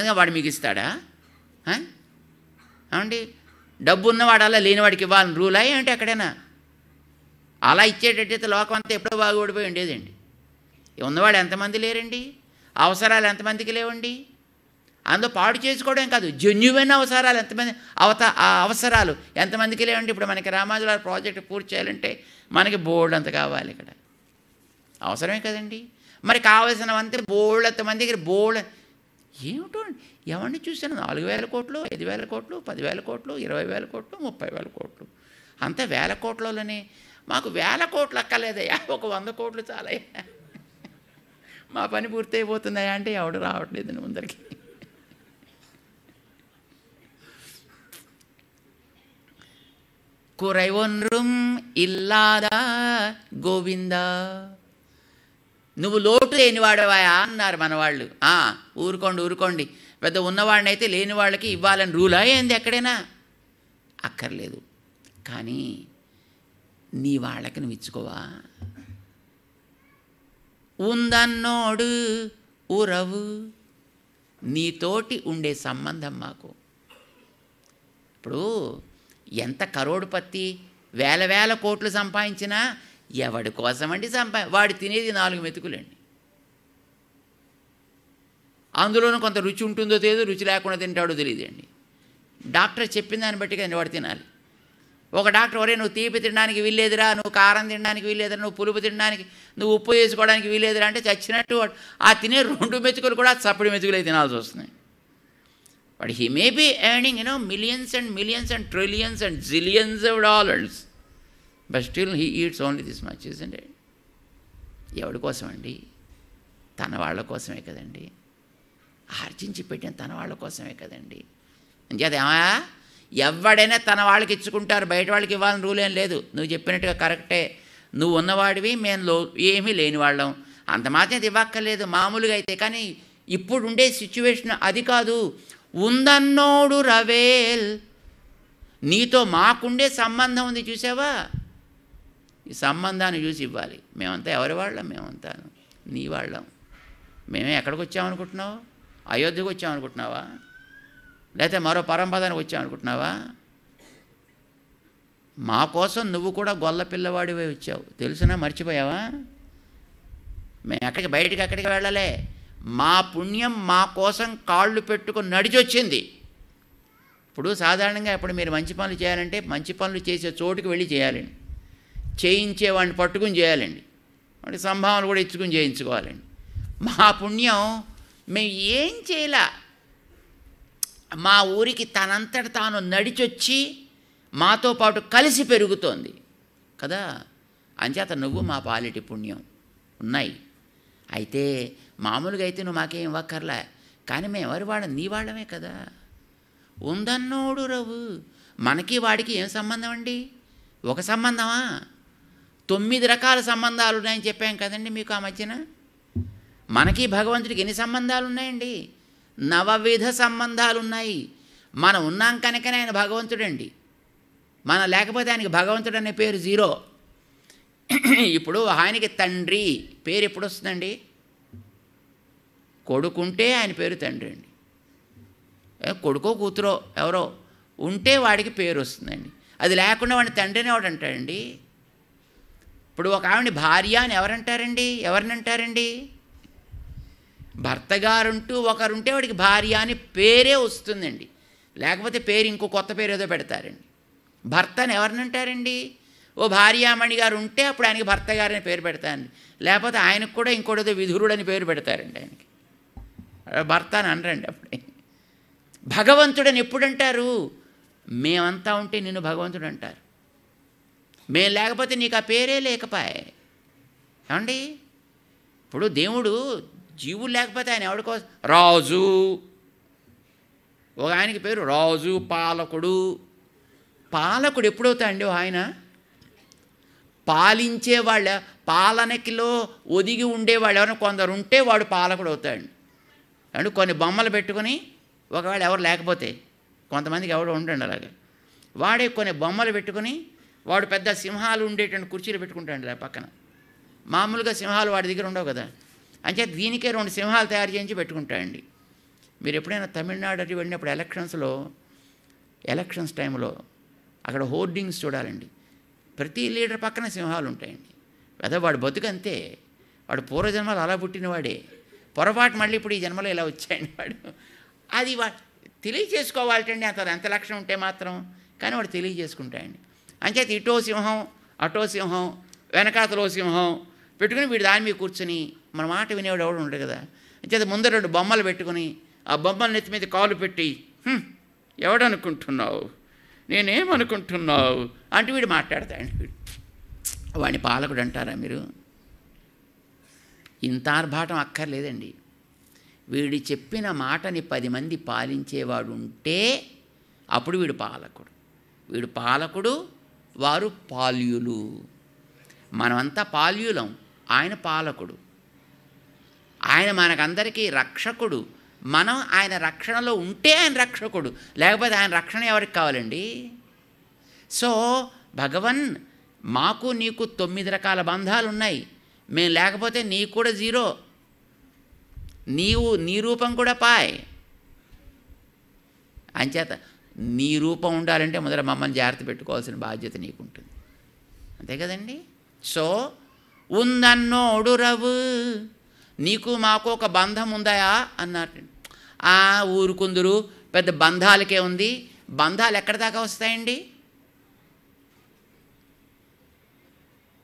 అందుకని వాడు మీకు ఇస్తాడా? ఏమండి, డబ్బు ఉన్నవాడు అలా లేనివాడికి ఇవ్వాలని రూలా ఏంటి ఎక్కడైనా? అలా ఇచ్చేటట్టయితే లోకం అంతా ఎప్పుడో బాగుపడిపోయి ఉండేదండి. ఉన్నవాడు ఎంతమంది లేరండి? అవసరాలు ఎంతమందికి లేవండి? అందులో పాడు చేసుకోవడం కాదు, జెన్యువైన అవసరాలు ఎంతమంది అవసరాలు ఎంతమందికి లేవండి? ఇప్పుడు మనకి రామాజుల ప్రాజెక్ట్ పూర్తి చేయాలంటే మనకి బోల్డ్ అంత కావాలి, ఇక్కడ అవసరమే కదండి. మరి కావలసినవంతే బోల్డ్ అంతమందికి బోల్డ్ ఏమిటో ఎవరిని చూసాను 4,000 కోట్లు, 5,000 కోట్లు, 10,000 కోట్లు, 20,000 కోట్లు, 30,000 కోట్లు, అంతా వేల కోట్లలోనే. మాకు 1,000 కోట్లు అక్కర్లేదయ్యా, ఒక 100 కోట్లు చాలయ్యా, మా పని పూర్తి అయిపోతుందయ్యా అంటే ఎవడు రావట్లేదు ముందరికి. కురైవొన్రుం ఇల్లాదా గోవిందా, నువ్వు లోటు లేనివాడవా అన్నారు మనవాళ్ళు. ఊరుకోండి, పెద్ద ఉన్నవాడినైతే లేని వాళ్ళకి ఇవ్వాలని రూలా ఏంది ఎక్కడైనా? అక్కర్లేదు. కానీ నీ వాళ్ళకి నువ్వు ఇచ్చుకోవా? ఉందన్నోడు ఉరవు, నీతోటి ఉండే సంబంధం మాకు. ఇప్పుడు ఎంత కరోడుపత్తి వేల కోట్లు సంపాదించినా ఎవడి కోసమండి వాడు తినేది 4 మెతుకులండి. అందులోనూ కొంత రుచి ఉంటుందో తెలియదు, రుచి లేకుండా తింటాడో తెలియదండి. డాక్టర్ చెప్పిన దాన్ని బట్టి కానీ వాడు తినాలి. ఒక డాక్టర్ ఒరే నువ్వు తీపి తినడానికి వీల్లేదురా, నువ్వు కారం తినడానికి వీల్లేదురా, నువ్వు పులుపు తినడానికి, నువ్వు ఉప్పు వేసుకోవడానికి వీల్లేదురా అంటే చచ్చినట్టు వాడు ఆ తినే 2 మెతుకులు కూడా చప్పడి మెతుకులే తినాల్సి వస్తున్నాయి. But he may be earning millions and millions and trillions and zillions of dollars, but still he eats only this much, isn't it? ఎవడి కోసం అండి? తన వాళ్ళ కోసమే కదండి. ఆర్జించి పెట్టిన తన వాళ్ళ కోసమే కదండి. అంచేత ఎవడైనా తన వాళ్ళకి ఇచ్చుకుంటారు, బయట వాళ్ళకి ఇవ్వాలని రూల్ ఏం లేదు. నువ్వు చెప్పినట్టుగా కరెక్టే. నువ్వు ఉన్నవాడివి, మేము ఏమీ లేని వాళ్ళం, అంత మాత్రం ఇవ్వక్కర్లేదు మామూలుగా అయితే. కానీ ఇప్పుడు ఉండే సిచ్యువేషన్ అది కాదు. ఉందన్నోడు రవేల్, నీతో మాకుండే సంబంధం ఉంది చూసావా, ఈ సంబంధాన్ని చూసి ఇవ్వాలి. మేమంతా ఎవరి వాళ్ళం? మేమంతాను నీ వాళ్ళం. మేమే ఎక్కడికి వచ్చామనుకుంటున్నావు? అయోధ్యకు వచ్చామనుకుంటున్నావా? లేకపోతే మరో పరంపదానికి వచ్చామనుకుంటున్నావా? మా కోసం నువ్వు కూడా గొల్ల పిల్లవాడివే వచ్చావు, తెలుసునా? మర్చిపోయావా? మేము బయటికి ఎక్కడికి వెళ్ళలే. మా పుణ్యం మా కోసం కాళ్ళు పెట్టుకుని నడిచొచ్చింది. ఇప్పుడు సాధారణంగా ఇప్పుడు మీరు మంచి పనులు చేయాలంటే మంచి పనులు చేసే చోటుకి వెళ్ళి చేయాలండి. చేయించేవాడిని పట్టుకుని చేయాలండి. వాడి సంభావన కూడా ఇచ్చుకుని చేయించుకోవాలండి. మా పుణ్యం మేము ఏం చేయలే, మా ఊరికి తనంతట తాను నడిచొచ్చి మాతో పాటు కలిసి పెరుగుతోంది కదా. అంచేత నువ్వు మా పాలిటి పుణ్యం ఉన్నాయి. అయితే మామూలుగా అయితే నువ్వు మాకేం ఇవ్వక్కర్లే, కానీ మేము ఎవరి వాళ్ళం? నీ వాళ్ళమే కదా. ఉందన్నోడు రవు, మనకి వాడికి ఏం సంబంధం అండి? ఒక సంబంధమా? 9 రకాల సంబంధాలు ఉన్నాయని చెప్పాం కదండి మీకు ఆ మధ్యన. మనకి భగవంతుడికి ఎన్ని సంబంధాలు ఉన్నాయండి? 9 సంబంధాలు ఉన్నాయి. మనం ఉన్నాం కనుకనే ఆయన భగవంతుడండి. మనం లేకపోతే ఆయనకి భగవంతుడు అనే పేరు 0. ఇప్పుడు ఆయనకి తండ్రి పేరు ఎప్పుడు వస్తుందండి? కొడుకుంటే ఆయన పేరు తండ్రి అండి. కొడుకో కూతురో ఎవరో ఉంటే వాడికి పేరు వస్తుందండి. అది లేకుండా వాడిని తండ్రిని ఎవడు అంటాడండి? ఇప్పుడు ఒక ఆవిడని భార్య అని ఎవరంటారండి? ఎవరిని అంటారండి? భర్త గారుంటూ ఒకరుంటే వాడికి భార్య అని పేరే వస్తుందండి. లేకపోతే పేరు ఇంకో కొత్త పేరు ఏదో పెడతారండి. భర్త అని ఎవరిని అంటారండి? ఓ భార్యామణి గారు ఉంటే అప్పుడు ఆయనకి భర్త గారని పేరు పెడతారండి. లేకపోతే ఆయనకు కూడా ఇంకోటిదో విధురుడు అని పేరు పెడతారండి. ఆయనకి భర్త అని అనరండి. అప్పుడే భగవంతుడని ఎప్పుడంటారు? మేమంతా ఉంటే నిన్ను భగవంతుడు అంటారు. మేము లేకపోతే నీకు ఆ పేరే లేకపోయే. ఏమండి, ఇప్పుడు దేవుడు జీవులు లేకపోతే ఆయన ఎవడికో రాజు, ఒక ఆయనకి పేరు రాజు, పాలకుడు. పాలకుడు ఎప్పుడవుతాడండి? ఆయన పాలించే వాళ్ళ పాలనకిలో ఒదిగి ఉండేవాళ్ళు ఎవరైనా కొందరు ఉంటే వాడు పాలకుడు అవుతాడు. అంటే కొన్ని బొమ్మలు పెట్టుకొని ఒకవేళ ఎవరు లేకపోతే, కొంతమందికి ఎవడు ఉండండి అలాగే, వాడే కొన్ని బొమ్మలు పెట్టుకొని వాడు పెద్ద సింహాలు ఉండేటువంటి కుర్చీలు పెట్టుకుంటాడు పక్కన. మామూలుగా సింహాలు వాడి దగ్గర ఉండవు కదా. అంటే దీనికే 2 సింహాలు తయారు చేయించి పెట్టుకుంటాడండి. మీరు ఎప్పుడైనా తమిళనాడు అటు వెళ్ళినప్పుడు ఎలక్షన్స్ టైంలో అక్కడ హోర్డింగ్స్ చూడాలండి. ప్రతి లీడర్ పక్కన సింహాలు ఉంటాయండి. వాడు బతుకంతే, వాడు పూర్వజన్మలు అలా పుట్టినవాడే, పొరపాటు మళ్ళీ ఇప్పుడు ఈ జన్మలో ఇలా వచ్చాయండి వాడు. అది తెలియజేసుకోవాలండి, ఎంత లక్షణం ఉంటే మాత్రం. కానీ వాడు తెలియజేసుకుంటాయండి. అంచేత ఇటో సింహం అటో సింహం వెనకాతలో సింహం పెట్టుకుని వీడు దాని మీద కూర్చొని మన మాట వినేవాడు ఎవడు ఉండడు కదా. అంచేత ముందర 2 బొమ్మలు పెట్టుకుని ఆ బొమ్మల నెత్తి మీద కాలు పెట్టి ఎవడనుకుంటున్నావు, నేనేమనుకుంటున్నావు అంటూ వీడు మాట్లాడతాయండి. వీడు వాడిని పాలకుడు అంటారా మీరు? ఇంత ఆర్భాటం అక్కర్లేదండి. వీడు చెప్పిన మాటని 10 మంది పాలించేవాడు ఉంటే అప్పుడు వీడు పాలకుడు. వారు పాల్యులు. మనమంతా పాల్యులం, ఆయన పాలకుడు. ఆయన మనకందరికీ రక్షకుడు. మనం ఆయన రక్షణలో ఉంటే ఆయన రక్షకుడు, లేకపోతే ఆయన రక్షణ ఎవరికి కావాలండి? సో భగవన్, మాకు నీకు 9 రకాల బంధాలు ఉన్నాయి. మేము లేకపోతే నీకు కూడా 0. నీ రూపం కూడా పాయ్. అంచేత నీ రూపం ఉండాలంటే మొదట మమ్మల్ని జాగ్రత్త పెట్టుకోవాల్సిన బాధ్యత నీకుంటుంది. అంతే కదండి. సో ఉందన్నోడు రవు, నీకు మాకు ఒక బంధం ఉందాయా అన్నట్టు. ఊరుకుందరు, పెద్ద బంధాలకే ఉంది. బంధాలు ఎక్కడి దాకా వస్తాయండి?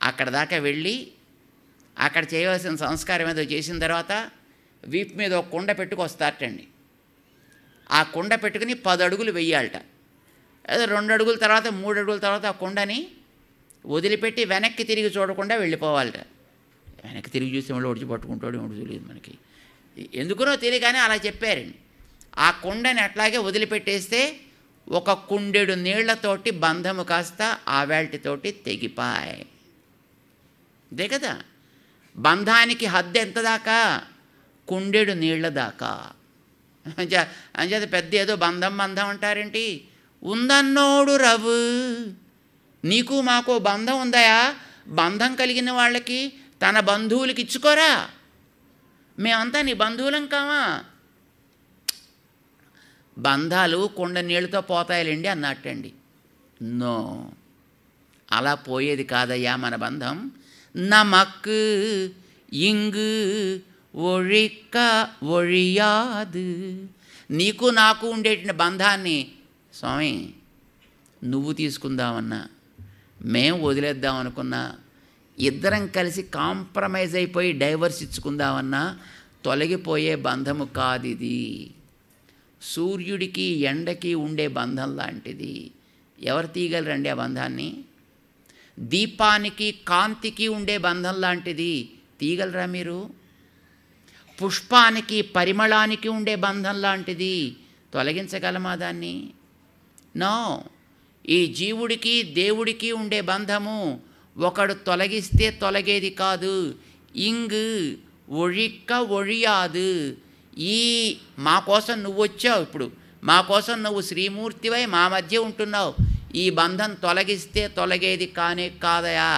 అక్కడ దాకా వెళ్ళి అక్కడ చేయవలసిన సంస్కారం ఏదో చేసిన తర్వాత వీపు మీద ఒక కుండ పెట్టుకొస్తారటండి. ఆ కుండ పెట్టుకుని 10 అడుగులు వెయ్యాలట. అదే 2 అడుగుల తర్వాత 3 అడుగుల తర్వాత ఆ కుండని వదిలిపెట్టి వెనక్కి తిరిగి చూడకుండా వెళ్ళిపోవాలట. వెనక్కి తిరిగి చూస్తే మళ్ళీ ఒడిచి పట్టుకుంటాడు, ఏమిటి తెలియదు మనకి, ఎందుకునో తెలియగానే అలా చెప్పారండి. ఆ కుండని అట్లాగే వదిలిపెట్టేస్తే ఒక కుండెడు నీళ్లతోటి బంధము కాస్త ఆవేల్టితోటి తెగిపాయ్. అంతే కదా. బంధానికి హద్దు ఎంత దాకా? కుండెడు నీళ్ల దాకా. అంచేత పెద్ద ఏదో బంధం అంటారేంటి? ఉందన్నోడు రవు, నీకు మాకు బంధం ఉందాయా? బంధం కలిగిన వాళ్ళకి తన బంధువులకి ఇచ్చుకోరా? మేమంతా నీ బంధువులం కావా? బంధాలు కుండ నీళ్ళతో పోతాయిలేండి అన్నట్టండి. నో, అలా పోయేది కాదయ్యా మన బంధం. నమక్ ఇంగు ఒழிక్క ఒழியாது. నీకు నాకు ఉండేటి బంధాన్ని స్వామి నువ్వు తీసుకుందామన్నా, మేము వదిలేద్దామనుకున్నా, ఇద్దరం కలిసి కాంప్రమైజ్ అయిపోయి డైవర్స్ ఇచ్చుకుందామన్నా తొలగిపోయే బంధము కాదు ఇది. సూర్యుడికి ఎండకి ఉండే బంధం లాంటిది. ఎవరు తీయగలరండి ఆ బంధాన్ని? దీపానికి కాంతికి ఉండే బంధం లాంటిది. తీయగలరా మీరు? పుష్పానికి పరిమళానికి ఉండే బంధం లాంటిది. తొలగించగలమా దాన్ని? నో. ఈ జీవుడికి దేవుడికి ఉండే బంధము ఒకడు తొలగిస్తే తొలగేది కాదు. ఇంగ్ ఒழிక్క ఒழியாது. ఈ మా కోసం నువ్వు వచ్చావు, ఇప్పుడు మా కోసం నువ్వు శ్రీమూర్తివై మా మధ్య ఉంటున్నావు. ఈ బంధం తొలగిస్తే తొలగేది కానే కాదయా.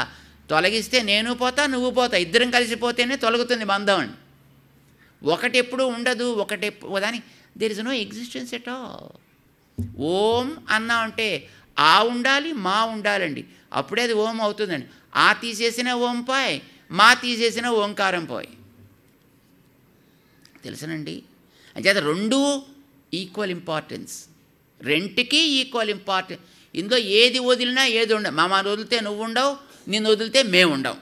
తొలగిస్తే నేను పోతా, నువ్వు పోతా, ఇద్దరం కలిసిపోతేనే తొలగుతుంది బంధం. ఒకటి ఎప్పుడు ఉండదు, దాని there is no existence at all. ఓం అన్నా అంటే ఆ ఉండాలి, మా ఉండాలండి, అప్పుడే అది ఓం అవుతుందండి. ఆ తీసేసిన ఓం పాయ్, మా తీసేసిన ఓంకారం పోయ్. తెలుసునండి. అంచేత రెండు ఈక్వల్ ఇంపార్టెన్స్, రెంటికి ఈక్వల్ ఇంపార్టెన్స్. ఇందులో ఏది వదిలినా ఏది ఉండవు. మమ్మల్ని వదిలితే నువ్వు ఉండవు, నిన్ను వదిలితే మేము ఉండవు.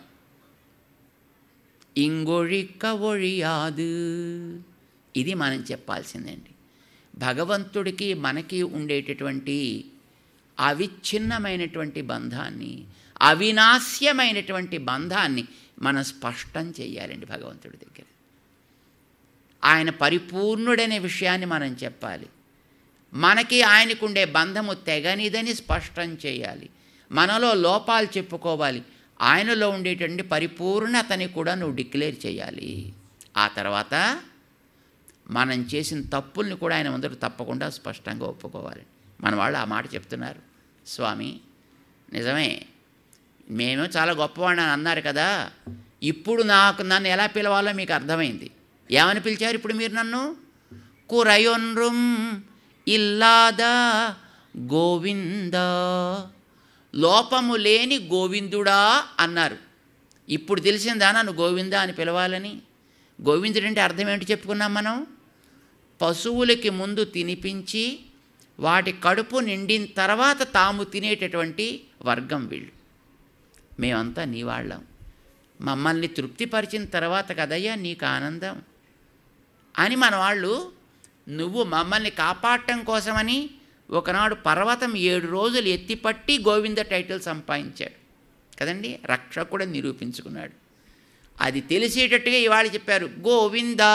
ఇంగొழிక్క ఒழியாது. ఇది మనం చెప్పాల్సిందండి. భగవంతుడికి మనకి ఉండేటటువంటి అవిచ్ఛిన్నమైనటువంటి బంధాన్ని, అవినాశ్యమైనటువంటి బంధాన్ని మనం స్పష్టం చేయాలండి భగవంతుడి దగ్గర. ఆయన పరిపూర్ణుడనే విషయాన్ని మనం చెప్పాలి. మనకి ఆయనకుండే బంధము తెగనిదని స్పష్టం చేయాలి. మనలో లోపాలు చెప్పుకోవాలి. ఆయనలో ఉండేటువంటి పరిపూర్ణతని కూడా నువ్వు డిక్లేర్ చేయాలి. ఆ తర్వాత మనం చేసిన తప్పుల్ని కూడా ఆయన ముందర తప్పకుండా స్పష్టంగా ఒప్పుకోవాలి. మన వాళ్ళు ఆ మాట చెప్తున్నారు, స్వామి నిజమే మేము చాలా గొప్పవాడిని అన్నారు కదా, ఇప్పుడు నన్ను ఎలా పిలవాలో మీకు అర్థమైంది. ఏమని పిలిచారు ఇప్పుడు మీరు నన్ను? కురయొన్రుం ఇల్లాద గోవింద. లోపము లేని గోవిందుడా అన్నారు. ఇప్పుడు తెలిసిందా నన్ను గోవిందా అని పిలవాలని? గోవిందుడు అంటే అర్థం ఏంటి చెప్పుకున్నాం మనం? పశువులకి ముందు తినిపించి వాటి కడుపు నిండిన తర్వాత తాము తినేటటువంటి వర్గం వీళ్ళు. మేమంతా నీ వాళ్ళం, మమ్మల్ని తృప్తిపరిచిన తర్వాత కదయ్యా నీకు ఆనందం అని మన వాళ్ళు. నువ్వు మమ్మల్ని కాపాడటం కోసమని ఒకనాడు పర్వతం 7 రోజులు ఎత్తిపట్టి గోవింద టైటిల్ సంపాదించాడు కదండి, రక్షకుడని నిరూపించుకున్నాడు. అది తెలిసేటట్టుగా ఇవాళ చెప్పారు, గోవిందా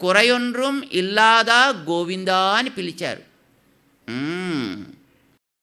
కురయొన్రుం ఇల్లాదా గోవిందా అని పిలిచారు.